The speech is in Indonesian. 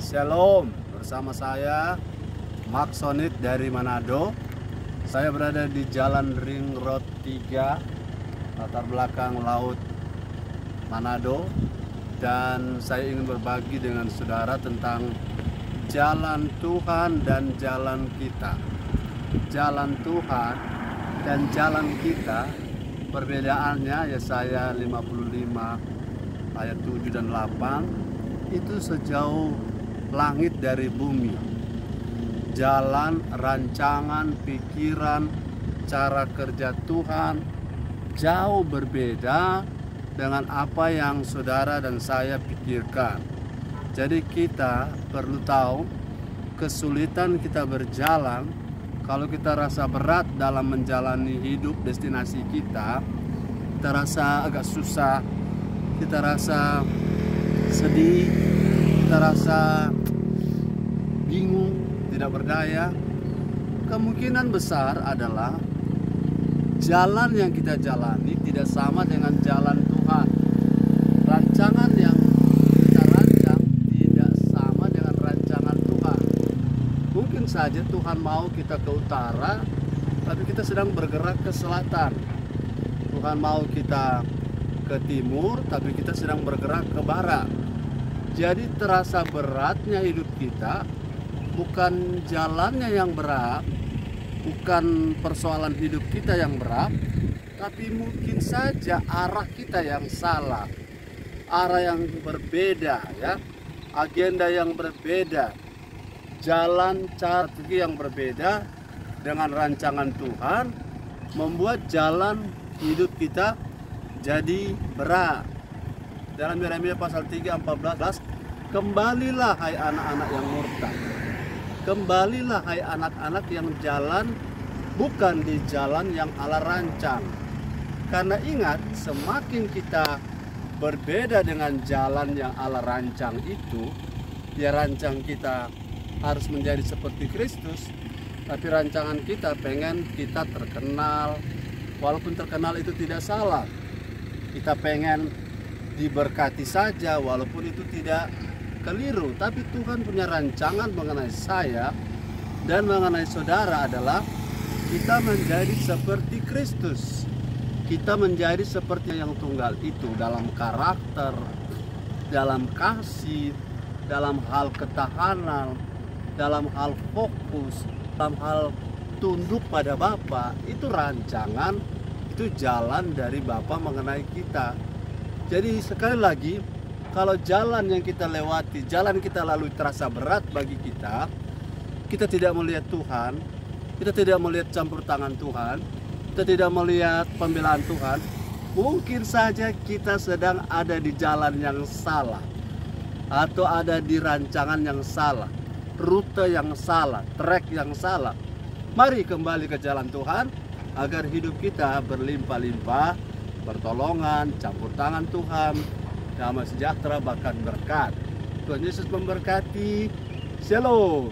Shalom, bersama saya Maksonit dari Manado. Saya berada di Jalan Ring Road 3, latar belakang Laut Manado, dan saya ingin berbagi dengan saudara tentang jalan Tuhan dan jalan kita. Jalan Tuhan dan jalan kita, perbedaannya Yesaya 55 ayat 7 dan 8 itu sejauh langit dari bumi. Jalan, rancangan, pikiran, cara kerja Tuhan jauh berbeda dengan apa yang saudara dan saya pikirkan. Jadi kita perlu tahu, kesulitan kita berjalan, kalau kita rasa berat dalam menjalani hidup destinasi kita rasa agak susah, kita rasa sedih, kita rasa bingung, tidak berdaya, kemungkinan besar adalah jalan yang kita jalani tidak sama dengan jalan Tuhan. Rancangan yang kita rancang tidak sama dengan rancangan Tuhan. Mungkin saja Tuhan mau kita ke utara, tapi kita sedang bergerak ke selatan. Tuhan mau kita ke timur, tapi kita sedang bergerak ke barat. Jadi terasa beratnya hidup kita, bukan jalannya yang berat, bukan persoalan hidup kita yang berat, tapi mungkin saja arah kita yang salah, arah yang berbeda, ya, agenda yang berbeda, jalan strategi yang berbeda dengan rancangan Tuhan, membuat jalan hidup kita jadi berat. Dalam Yeremia pasal 3:14, kembalilah hai anak-anak yang murtad, kembalilah hai anak-anak yang jalan bukan di jalan yang Allah rancang. Karena ingat, semakin kita berbeda dengan jalan yang Allah rancang itu, ya rancang kita harus menjadi seperti Kristus, tapi rancangan kita pengen kita terkenal. Walaupun terkenal itu tidak salah, kita pengen diberkati saja walaupun itu tidak keliru. Tapi Tuhan punya rancangan mengenai saya dan mengenai saudara adalah kita menjadi seperti Kristus. Kita menjadi seperti yang tunggal itu dalam karakter, dalam kasih, dalam hal ketahanan, dalam hal fokus, dalam hal tunduk pada Bapa. Itu rancangan, itu jalan dari Bapa mengenai kita. Jadi sekali lagi, kalau jalan yang kita lewati, jalan kita lalui terasa berat bagi kita, kita tidak melihat Tuhan, kita tidak melihat campur tangan Tuhan, kita tidak melihat pembelaan Tuhan, mungkin saja kita sedang ada di jalan yang salah, atau ada di rancangan yang salah, rute yang salah, trek yang salah. Mari kembali ke jalan Tuhan agar hidup kita berlimpah-limpah, pertolongan, campur tangan Tuhan, damai sejahtera, bahkan berkat. Tuhan Yesus memberkati. Shalom.